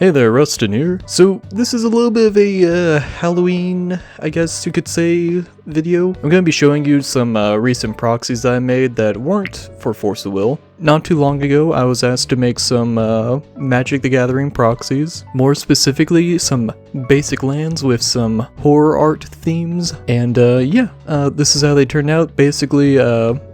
Hey there, Rustin here. So this is a little bit of a Halloween, I guess you could say, video. I'm going to be showing you some recent proxies that I made that weren't for Force of Will. Not too long ago, I was asked to make some Magic the Gathering proxies. More specifically, some basic lands with some horror art themes. And this is how they turned out. Basically,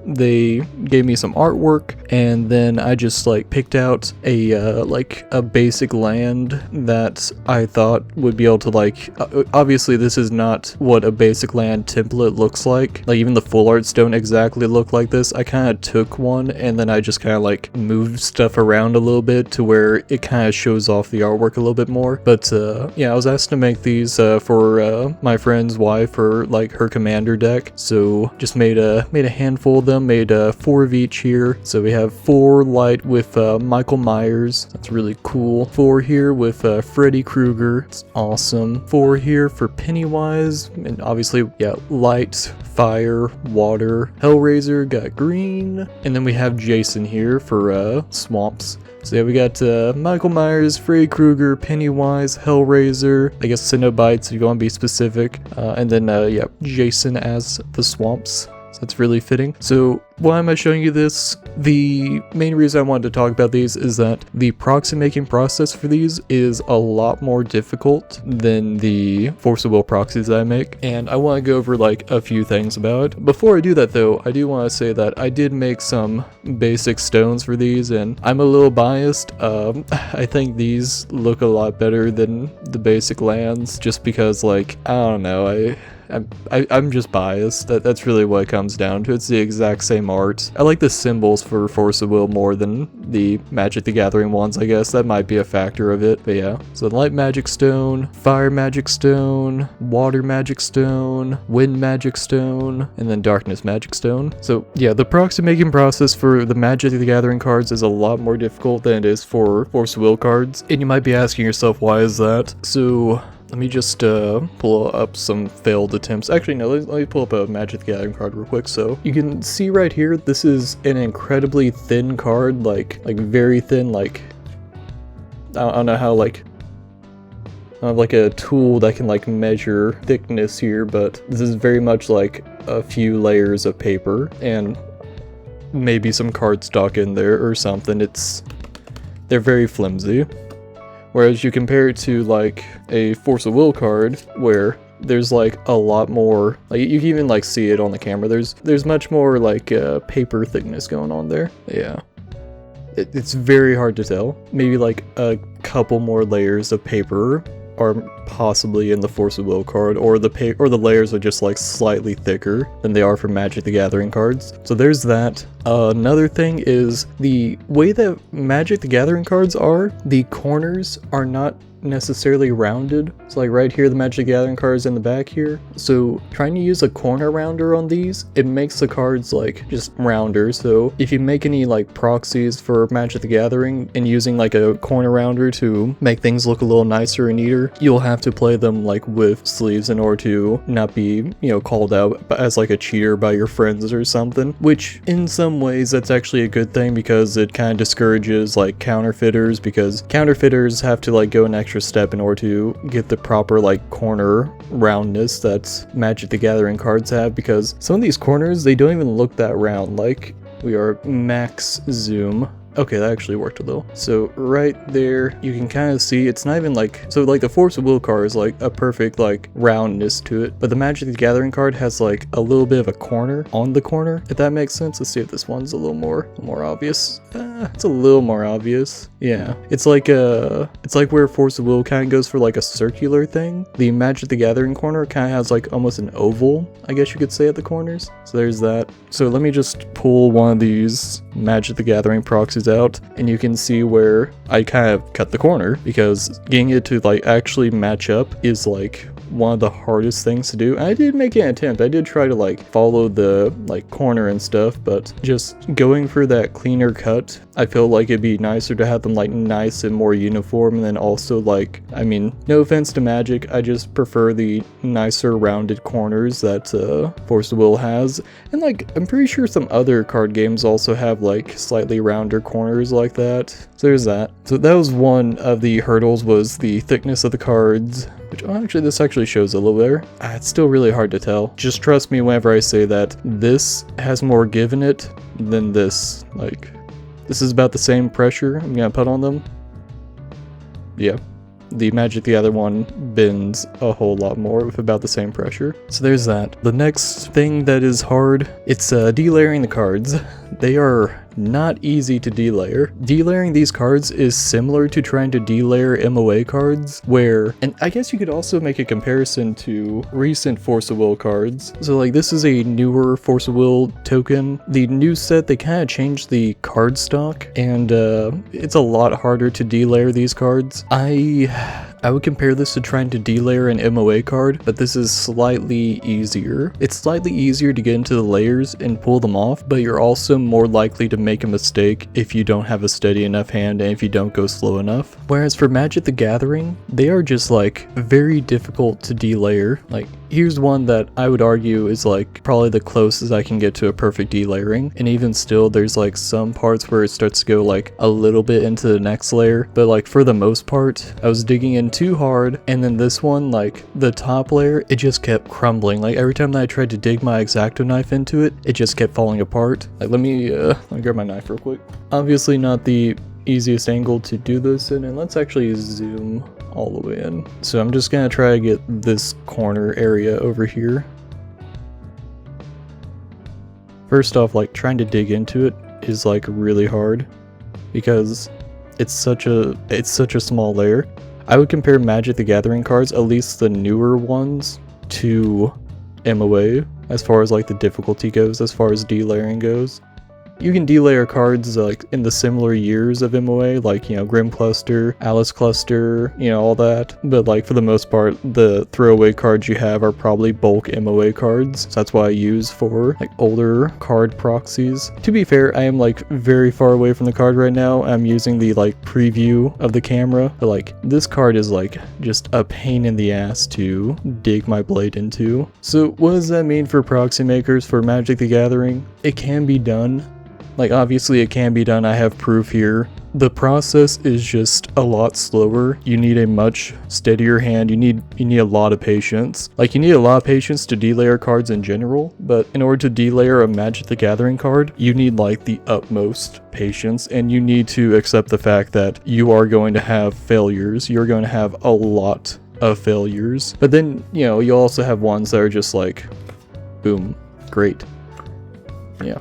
they gave me some artwork, and then I just picked out a basic land that I thought would be able to obviously this is not what a basic land template looks like. Even the full arts don't exactly look like this. I kind of took one and then I just kind of moved stuff around a little bit to where it kind of shows off the artwork a little bit more. But I was asked to make these for my friend's wife for her commander deck. So just made a handful of them. Made 4 of each here. So we have 4 light with Michael Myers. That's really cool. 4 here with Freddy Krueger. It's awesome. 4 here for Pennywise. And obviously, light, fire, water. Hellraiser got green. And then we have Jason here for swamps. So we got Michael Myers, Freddy Krueger, Pennywise, Hellraiser, I guess Cenobites if you want to be specific. And then Jason as the swamps. So that's really fitting. So why am I showing you this? The main reason I wanted to talk about these is that the proxy making process for these is a lot more difficult than the Force of Will proxies that I make, and I want to go over a few things about it. Before I do that though, I do want to say that I did make some basic stones for these, and I'm a little biased. I think these look a lot better than the basic lands, just because I don't know, I'm just biased. That's really what it comes down to. It's the exact same art. I like the symbols for Force of Will more than the Magic the Gathering ones, I guess. That might be a factor of it, but yeah. So light magic stone, fire magic stone, water magic stone, wind magic stone, and then darkness magic stone. So yeah, the proxy making process for the Magic the Gathering cards is a lot more difficult than it is for Force of Will cards. And you might be asking yourself, why is that? So let me just pull up some failed attempts. Actually, no, let me pull up a Magic the Gathering card real quick. So you can see right here, this is an incredibly thin card, like very thin, I don't know how, I have a tool that can measure thickness here, but this is very much a few layers of paper and maybe some cardstock in there or something. They're very flimsy. Whereas you compare it to a Force of Will card where there's a lot more, you can even see it on the camera. There's much more paper thickness going on there. Yeah. It's very hard to tell. Maybe a couple more layers of paper are possibly in the Force of Will card, or the layers are just slightly thicker than they are for Magic the Gathering cards. So there's that. Another thing is the way that Magic the Gathering cards are, the corners are not necessarily rounded. So right here, the Magic the Gathering card is in the back here. So trying to use a corner rounder on these, it makes the cards just rounder. So if you make any proxies for Magic the Gathering and using a corner rounder to make things look a little nicer and neater, you'll have to play them with sleeves in order to not be, called out as a cheater by your friends or something, which in some ways that's actually a good thing because it kind of discourages counterfeiters, because counterfeiters have to go an extra step in order to get the proper corner roundness that Magic the Gathering cards have, because some of these corners, they don't even look that round. We are max zoom. Okay, that actually worked a little. So right there, you can kind of see it's not even so the Force of Will card is a perfect roundness to it, but the Magic the Gathering card has a little bit of a corner on the corner, if that makes sense. Let's see if this one's a little more obvious. It's a little more obvious. Yeah, it's where Force of Will kind of goes for a circular thing. The Magic the Gathering corner kind of has almost an oval, I guess you could say, at the corners. So there's that. So let me just pull one of these Magic the Gathering proxies out, and you can see where I kind of cut the corner, because getting it to actually match up is one of the hardest things to do. I did make an attempt. I did try to follow the corner and stuff, but just going for that cleaner cut I feel like it'd be nicer to have them like nice and more uniform, and then also like, I mean, no offense to Magic, I just prefer the nicer rounded corners that Force of Will has. And like, I'm pretty sure some other card games also have like slightly rounder corners like that. So there's that. So that was one of the hurdles, was the thickness of the cards, which actually this actually shows a little better. It's still really hard to tell. Just trust me whenever I say that this has more give in it than this. Like, this is about the same pressure I'm gonna put on them. Yeah. The Magic the Gathering one bends a whole lot more with about the same pressure. So there's that. The next thing that is hard, it's delayering the cards. They are not easy to delayer. Delayering these cards is similar to trying to delayer MOA cards, where, and I guess you could also make a comparison to recent Force of Will cards. So like, this is a newer Force of Will token. The new set, they kind of changed the card stock, and it's a lot harder to delayer these cards. I would compare this to trying to delayer an MOA card, but this is slightly easier. It's slightly easier to get into the layers and pull them off, but you're also more likely to make a mistake if you don't have a steady enough hand and if you don't go slow enough. Whereas for Magic the Gathering, they are just like very difficult to delayer. Like, here's one that I would argue is like probably the closest I can get to a perfect delayering, and even still there's like some parts where it starts to go like a little bit into the next layer, but like for the most part I was digging in too hard, and then this one, like the top layer, it just kept crumbling. Like every time that I tried to dig my X-Acto knife into it, it just kept falling apart. Like let me grab my knife real quick. Obviously not the easiest angle to do this in, and let's actually zoom all the way in. So I'm just gonna try to get this corner area over here. First off, like trying to dig into it is like really hard because it's such a small layer. I would compare Magic the Gathering cards, at least the newer ones, to MOA as far as like the difficulty goes, as far as delayering goes. You can delayer cards like in the similar years of MOA, like, you know, Grim Cluster, Alice Cluster, you know, all that. But like for the most part, the throwaway cards you have are probably bulk MOA cards. So that's why I use for like older card proxies. To be fair, I am like very far away from the card right now. I'm using the like preview of the camera, but like this card is like just a pain in the ass to dig my blade into. So what does that mean for proxy makers for Magic the Gathering? It can be done. Like, obviously it can be done, I have proof here. The process is just a lot slower. You need a much steadier hand. You need a lot of patience. Like, you need a lot of patience to delayer cards in general, but in order to delayer a Magic the Gathering card, you need like the utmost patience, and you need to accept the fact that you are going to have failures. You're going to have a lot of failures. But then, you know, you also have ones that are just like, boom, great. Yeah.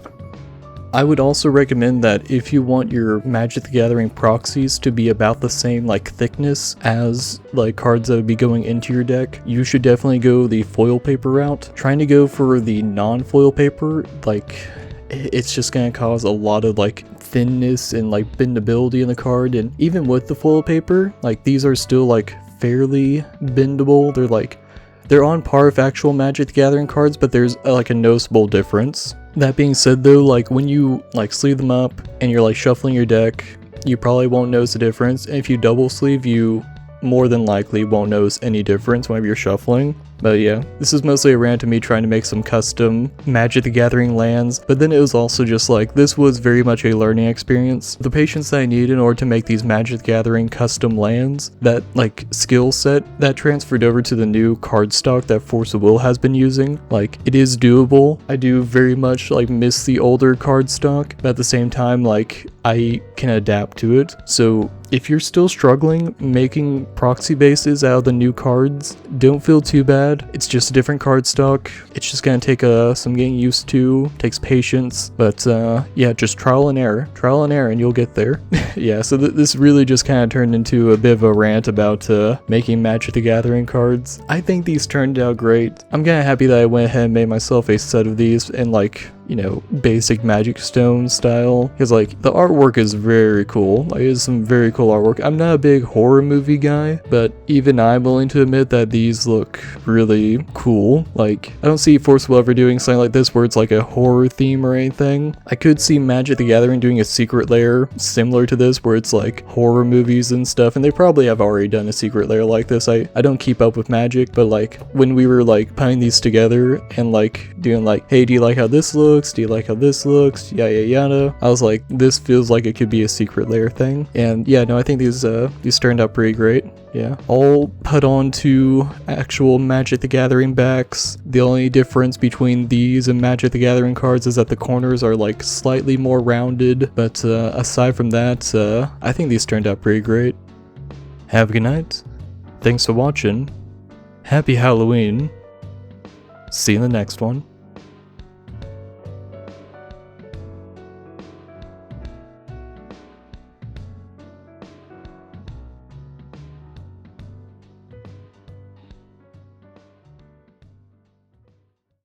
I would also recommend that if you want your Magic the Gathering proxies to be about the same like thickness as like cards that would be going into your deck, you should definitely go the foil paper route. Trying to go for the non-foil paper, like, it's just gonna cause a lot of like thinness and like bendability in the card, and even with the foil paper, like these are still like fairly bendable. They're on par with actual Magic the Gathering cards, but there's like a noticeable difference. That being said though, like when you like sleeve them up and you're like shuffling your deck, you probably won't notice a difference. And if you double sleeve, you more than likely won't notice any difference whenever you're shuffling. But yeah, this is mostly a rant of me trying to make some custom Magic the Gathering lands, but then it was also just like, this was very much a learning experience. The patience that I need in order to make these Magic the Gathering custom lands, that like skill set that transferred over to the new card stock that Force of Will has been using, like it is doable. I do very much like miss the older card stock, but at the same time, like I can adapt to it. So if you're still struggling making proxy bases out of the new cards, don't feel too bad. It's just a different card stock. It's just gonna take some getting used to, takes patience, but yeah, just trial and error, and you'll get there. Yeah, so this really just kind of turned into a bit of a rant about making Magic the Gathering cards. I think these turned out great. I'm kind of happy that I went ahead and made myself a set of these, and like you know, basic Magic Stone style. Because, like, the artwork is very cool. Like, it's some very cool artwork. I'm not a big horror movie guy, but even I'm willing to admit that these look really cool. Like, I don't see Force Will ever doing something like this where it's like a horror theme or anything. I could see Magic the Gathering doing a secret lair similar to this where it's like horror movies and stuff, and they probably have already done a secret lair like this. I don't keep up with Magic, but like when we were like putting these together and like doing like, hey, do you like how this looks? Do you like how this looks? Yada yada. I was like, this feels like it could be a secret lair thing. And yeah, no, I think these turned out pretty great. Yeah, all put onto actual Magic the Gathering backs. The only difference between these and Magic the Gathering cards is that the corners are like slightly more rounded, but aside from that, I think these turned out pretty great. Have a good night. Thanks for watching. Happy Halloween. See you in the next one.